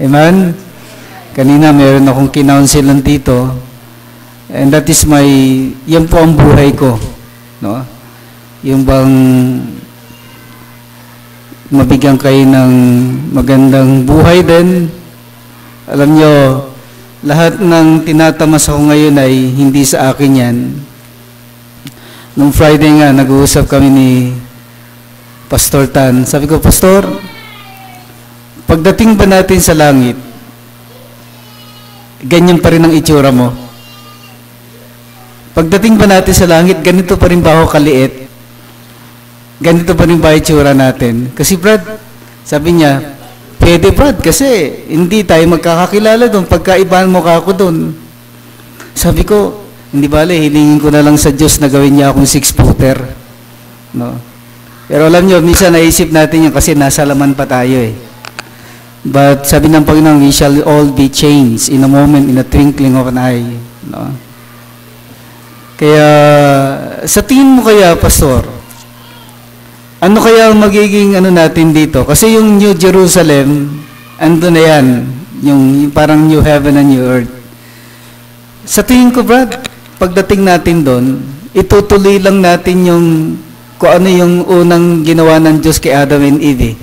Amen? Kanina meron akong kinounselan dito, and that is yan po ang buhay ko. No? Yung bang mabigyan kayo ng magandang buhay din. Alam nyo, lahat ng tinatamas ako ngayon ay hindi sa akin yan. Nung Friday nga, nag-uusap kami ni Pastor Tan. Sabi ko, Pastor, pagdating ba natin sa langit, ganyan pa rin ang itsura mo? Pagdating ba natin sa langit, ganito pa rin ba ako kaliit? Ganito pa rin ba itsura natin? Kasi Brad, sabi niya, pwede Brad, kasi hindi tayo magkakakilala doon, pagkaibahan mo ka ako doon. Sabi ko, hindi bale, hilingin ko na lang sa Diyos na gawin niya akong 6-footer. No? Pero alam niyo, minsan naisip natin yun kasi nasa laman pa tayo eh. But sabi ng Panginoon, we shall all be changed in a moment, in a twinkling of an eye. No? Kaya, sa tingin mo kaya, Pastor, ano kaya ang magiging natin dito? Kasi yung New Jerusalem, ando na yan, yung parang new heaven and new earth. Sa tingin ko, Brad, pagdating natin doon, itutuloy lang natin kung ano yung unang ginawa ng Diyos kay Adam and Eve.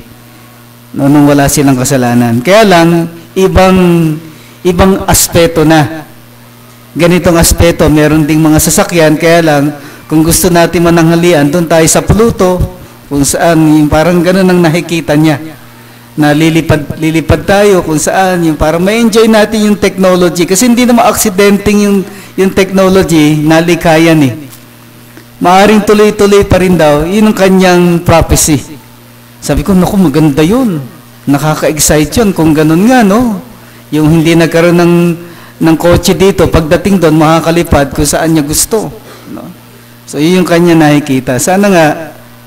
Nung wala silang kasalanan. Kaya lang, ibang aspeto na. Ganitong aspeto, meron ding mga sasakyan, kaya lang, kung gusto natin mananghalian, doon tayo sa Pluto, kung saan, yung parang ganun ang nakikita niya. Na lilipad tayo kung saan, yung parang ma-enjoy natin yung technology. Kasi hindi naman accidenting yung technology, nalikayan eh. Maaring tuloy-tuloy pa rin daw, yun ang kanyang prophecy. Sabi ko, naku, maganda yun. Nakaka-excite yun kung ganun nga, no? Yung hindi nagkaroon ng kotse dito, pagdating doon, makakalipad kung saan niya gusto. No? So, yun yung kanya nakikita. Sana nga,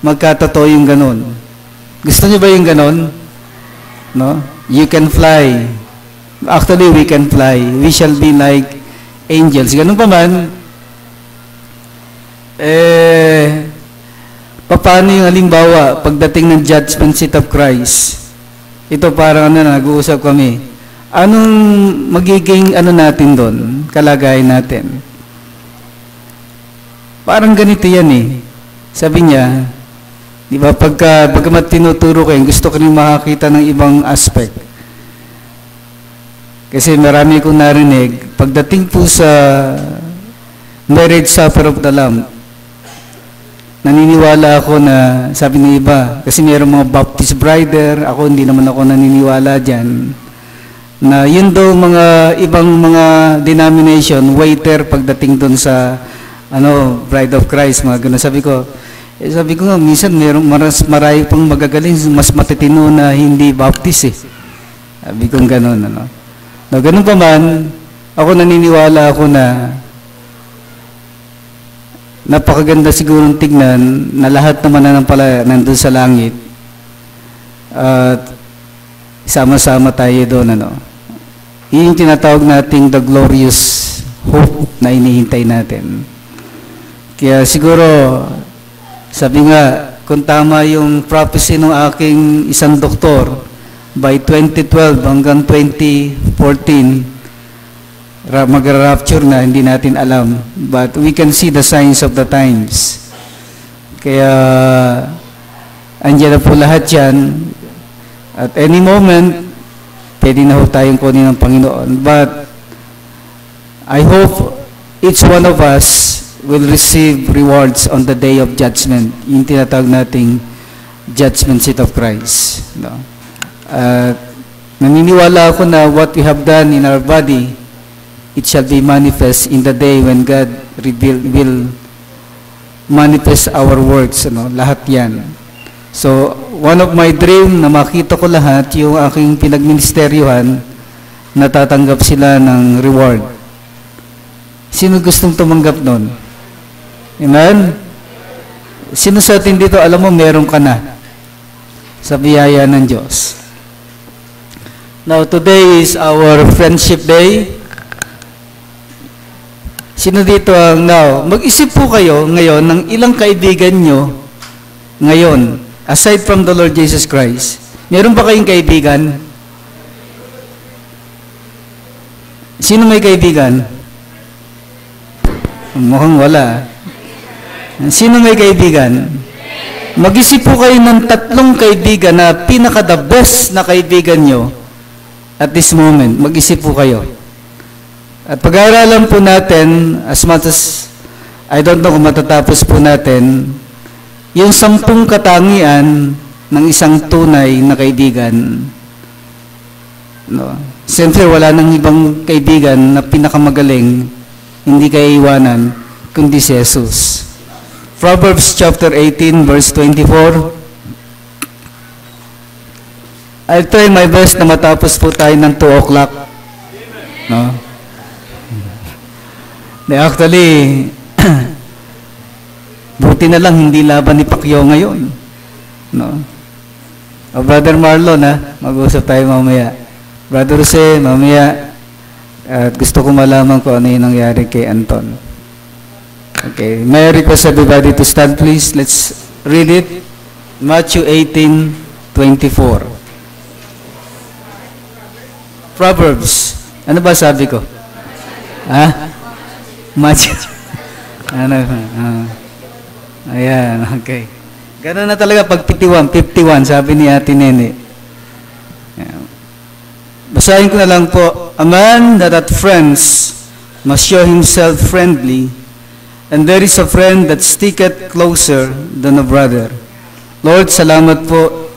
magkatotoo yung ganun. Gusto niyo ba yung ganun? No? You can fly. Actually, we can fly. We shall be like angels. Ganun pa man, paano yung halimbawa, pagdating ng judgment seat of Christ? Ito parang nag-uusap kami. Anong magiging natin doon? Kalagayan natin. Parang ganito yan eh. Sabi niya, di ba, pagkamat tinuturo kayo, gusto ko rin makakita ng ibang aspect. Kasi marami kong narinig, pagdating po sa marriage supper of the Lamb, naniniwala ako na, sabi ng iba, kasi mayroong mga Baptist brider, ako hindi naman ako naniniwala dyan, na yun daw mga ibang mga denomination, waiter pagdating doon sa Bride of Christ, mga gano'n. Sabi ko nga, minsan marami pang magagaling, mas matitino na hindi Baptist eh. Sabi ko gano'n, No, ganun pa man, ako naniniwala ako na napakaganda sigurong tignan na lahat naman na pala nandun sa langit at sama-sama tayo doon. Yun yung tinatawag nating the glorious hope na inihintay natin. Kaya siguro, sabi nga, kung tama yung prophecy ng aking isang doktor, by 2012 hanggang 2014, mag-rapture na, hindi natin alam. But we can see the signs of the times. Kaya, andyan na po lahat yan. At any moment, pwede na ho tayong kunin ng Panginoon. But, I hope each one of us will receive rewards on the day of judgment. Yung tinatawag nating judgment seat of Christ. No? Naniniwala ako na what we have done in our body, it shall be manifest in the day when God will manifest our works. Lahat yan. So, one of my dream na makita ko lahat, yung aking pinagministeryuhan, natatanggap sila ng reward. Sino gustong tumanggap nun? Amen? Sino sa atin dito, alam mo, meron ka na sa biyaya ng Diyos. Now, today is our friendship day. Sino dito mag-isip po kayo ngayon ng ilang kaibigan nyo ngayon, aside from the Lord Jesus Christ. Meron ba kayong kaibigan? Sino may kaibigan? Mukhang wala. Sino may kaibigan? Mag-isip po kayo ng 3 kaibigan na pinaka-the best na kaibigan nyo at this moment. Mag-isip po kayo. At pag-aaralan po natin, as much as I don't know kung matatapos po natin, yung 10 katangian ng isang tunay na kaibigan. No. Siyempre, wala nang ibang kaibigan na pinakamagaling, hindi kaya iwanan, kundi si Jesus. Proverbs chapter 18, verse 24. I'll try my best na matapos po tayo ng 2 o'clock. No? Actually, buti na lang hindi laban ni Pacquiao ngayon. No? Brother Marlon, mag-usap tayo mamaya. Brother Jose, mamaya, at gusto ko malaman kung ano yung nangyari kay Anton. Okay, may I request everybody to stand please. Let's read it. Matthew 18:24. Proverbs. Ano ba sabi ko? Matthew. Ayan, okay. Ganun na talaga pag 51, sabi ni Ate Nene. Basahin ko na lang po. A man that hath friends must show himself friendly, and there is a friend that sticketh closer than a brother. Lord, salamat po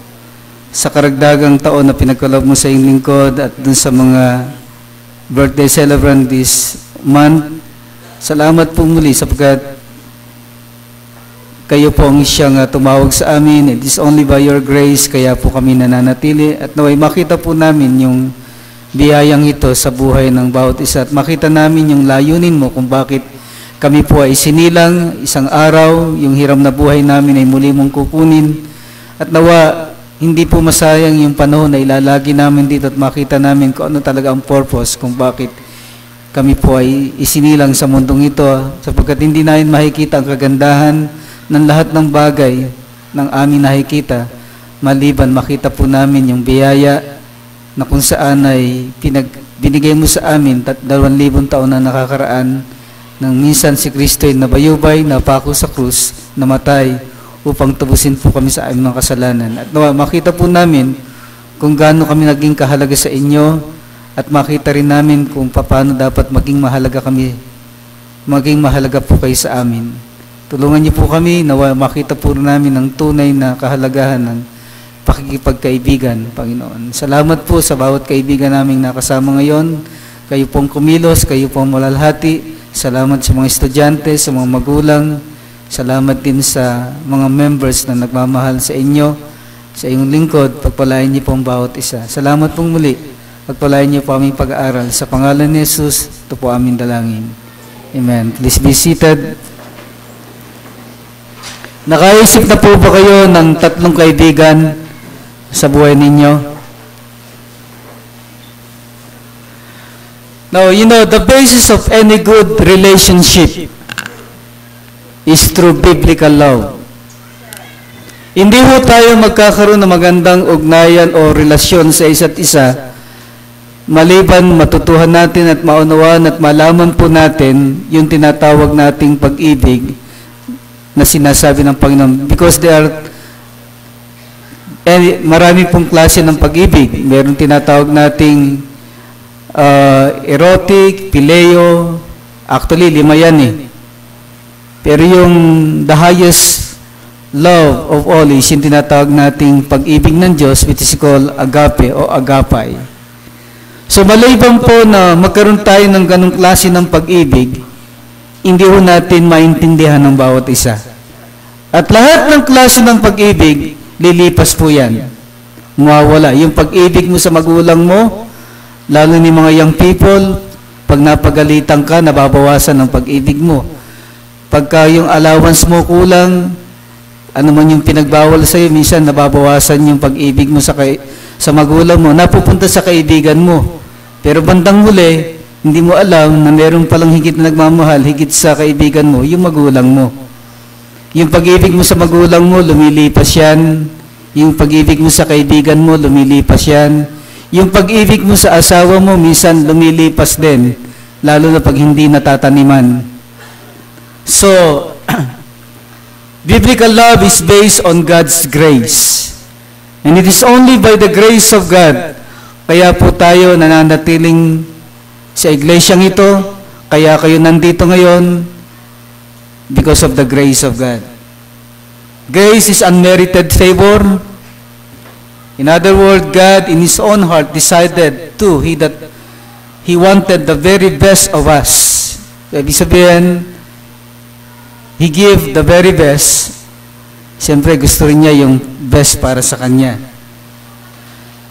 sa karagdagang taon na pinagkaloob mo sa iyong lingkod at dun sa mga birthday celebrant this month. Salamat po muli sapagkat kayo po ang siyang tumawag sa amin. It is only by your grace kaya po kami nananatili at naway makita po namin yung biyayang ito sa buhay ng bawat isa at makita namin yung layunin mo kung bakit kami po ay sinilang isang araw, yung hiram na buhay namin ay muli mong kukunin at nawa hindi po masayang yung panahon na ilalagi namin dito at makita namin kung ano talaga ang purpose kung bakit kami po ay isinilang sa mundong ito sapagkat hindi namin makikita ang kagandahan ng lahat ng bagay ng aming nakikita maliban makita po namin yung biyaya na kung saan ay binigay mo sa amin 2,000 taon na nakakaraan nang minsan si Kristo ay nabayubay, napako sa krus, namatay upang tubusin po kami sa aming mga kasalanan. At makita po namin kung gaano kami naging kahalaga sa inyo at makita rin namin kung paano dapat maging mahalaga po kayo sa amin. Tulungan niyo po kami na makita po namin ang tunay na kahalagahan ng pakikipagkaibigan, Panginoon. Salamat po sa bawat kaibigan naming nakasama ngayon. Kayo pong kumilos, kayo pong malalhati. Salamat sa mga estudyante, sa mga magulang. Salamat din sa mga members na nagmamahal sa inyo, sa iyong lingkod. Pagpalain niyo pong bawat isa. Salamat pong muli. Pagpalain niyo po aming pag-aaral. Sa pangalan ni Jesus, ito po aming dalangin. Amen. Please be seated. Nakaisip na po ba kayo ng 3 kaibigan sa buhay ninyo? Now, you know, the basis of any good relationship is through biblical love. Hindi ho tayo magkakaroon ng magandang ugnayan o relasyon sa isa't isa maliban matutuhan natin at maunawaan at malaman po natin yung tinatawag nating pag-ibig na sinasabi ng Panginoon. Because there are marami pong klase ng pag-ibig. Meron tinatawag nating erotic, phileo, actually 5 yan eh. Pero yung the highest love of all is yung tinatawag nating pag-ibig ng Diyos which is called agape o agapay. So maliban po na magkaroon tayo ng ganong klase ng pag-ibig, hindi ho natin maintindihan ng bawat isa. At lahat ng klase ng pag-ibig, lilipas po yan. Mawawala. Yung pag-ibig mo sa magulang mo, lalo ni mga young people, pag napagalitan ka, nababawasan ng pag-ibig mo. Pagka yung allowance mo kulang, ano man yung pinagbawal sa'yo, minsan nababawasan yung pag-ibig mo sa magulang mo, napupunta sa kaibigan mo. Pero bandang huli, hindi mo alam na meron palang higit na nagmamahal, higit sa kaibigan mo, yung magulang mo. Yung pag-ibig mo sa magulang mo, lumilipas yan. Yung pag-ibig mo sa kaibigan mo, lumilipas yan. Yung pag-ibig mo sa asawa mo, minsan lumilipas din, lalo na pag hindi natataniman. So, biblical love is based on God's grace. And it is only by the grace of God, kaya po tayo nananatiling sa iglesyang ito, kaya kayo nandito ngayon, because of the grace of God. Grace is unmerited favor. In other words, God in His own heart decided that He wanted the very best of us. Ibig sabihin, He gave the very best. Siyempre, gusto rin niya yung best para sa Kanya.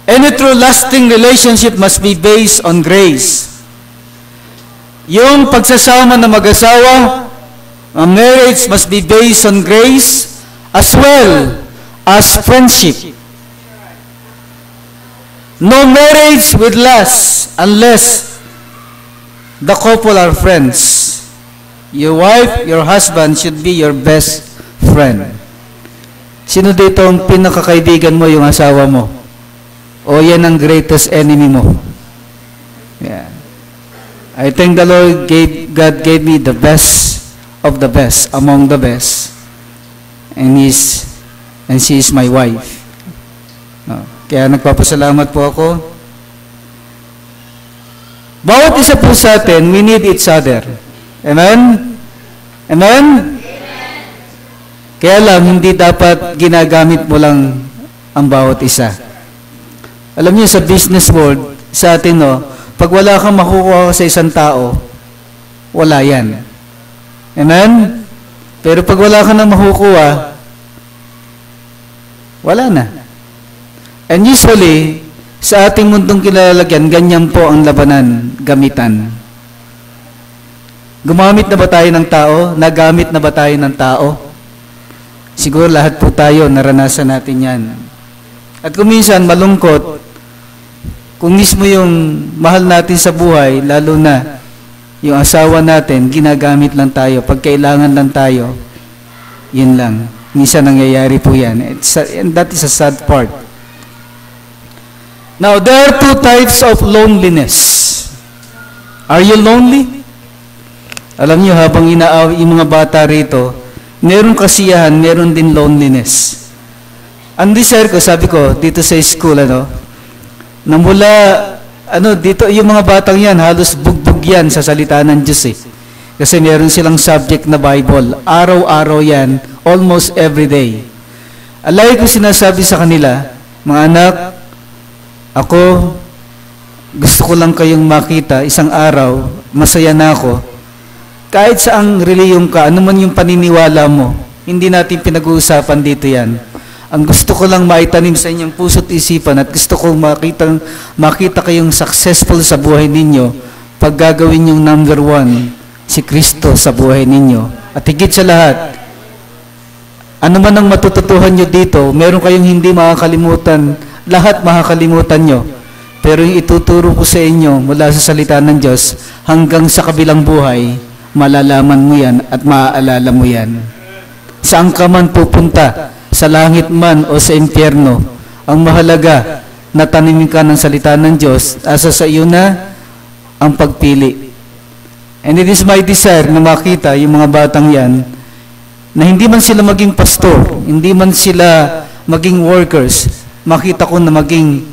Any true lasting relationship must be based on grace. Yung pagsasama ng mag-asawa, a marriage must be based on grace as well as friendship. No marriage will last unless the couple are friends. Your wife, your husband should be your best friend. Sino dito ang pinakakaibigan mo, yung asawa mo? O yan ang greatest enemy mo? Yeah. I think the Lord God gave me the best of the best among the best. And she is my wife. No. Kaya nagpapasalamat po ako. Bawat isa po sa atin, we need each other. Amen? Amen? Kaya lang, hindi dapat ginagamit mo lang ang bawat isa. Alam niyo, sa business world, sa atin, no, pag wala kang makukuha sa isang tao, wala yan. Amen? Pero pag wala ka nang makukuha, wala na. And usually, sa ating mundong kilalagyan, ganyan po ang labanan, gamitan. Gumamit na ba tayo ng tao? Nagamit na ba tayo ng tao? Siguro lahat po tayo, naranasan natin yan. At kung minsan, malungkot, kung mismo yung mahal natin sa buhay, lalo na yung asawa natin, ginagamit lang tayo. Pag kailangan lang tayo, yun lang. Minsan nangyayari po yan. And that is a sad part. Now, there are two types of loneliness. Are you lonely? Alam niyo, habang inaaway yung mga bata rito, meron kasiyahan, meron din loneliness. Ang desire ko, sabi ko, dito sa school, na mula, dito, yung mga batang yan, halos bugbog yan sa salita ng Diyos eh. Kasi meron silang subject na Bible. Araw-araw yan, almost every day. Alay ko sinasabi sa kanila, mga anak, ako, gusto ko lang kayong makita, isang araw, masaya na ako. Kahit saang reliyong ka, ano man yung paniniwala mo, hindi natin pinag-uusapan dito yan. Ang gusto ko lang maitanim sa inyong puso't isipan at gusto ko makita kayong successful sa buhay ninyo pag gagawin yung number 1, si Kristo sa buhay ninyo. At higit sa lahat, ano man ang matututuhan nyo dito, meron kayong hindi makakalimutan, lahat makakalimutan nyo. Pero yung ituturo ko sa inyo mula sa salita ng Diyos hanggang sa kabilang buhay, malalaman mo yan at maaalala mo yan. Saan ka man pupunta, sa langit man o sa impyerno, ang mahalaga na tanimin ka ng salita ng Diyos, asa sa iyo na ang pagpili. And it is my desire na makita yung mga batang yan, na hindi man sila maging pastor, hindi man sila maging workers, makita ko na maging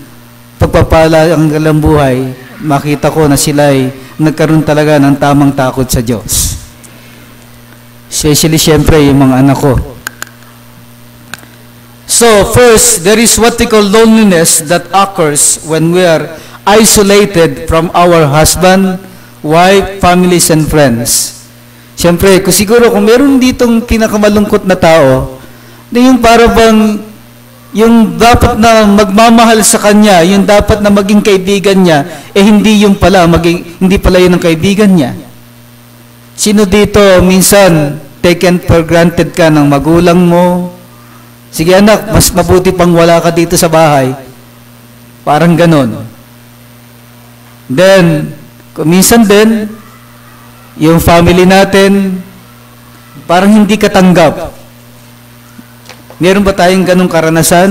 pagpapala ang galang buhay, makita ko na sila ay nagkaroon talaga ng tamang takot sa Diyos. Especially, siyempre, yung mga anak ko. So, first, there is what we call loneliness that occurs when we are isolated from our husband, wife, families, and friends. Siyempre, kung meron ditong pinakamalungkot na tao, na yung para bang yung dapat na magmamahal sa kanya, yung dapat na maging kaibigan niya, hindi yung pala, hindi pala yun ang kaibigan niya. Sino dito, minsan, taken for granted ka ng magulang mo? Sige anak, mas mabuti pang wala ka dito sa bahay. Parang ganon. Then, minsan din, yung family natin, parang hindi katanggap. Meron ba tayong ganong karanasan?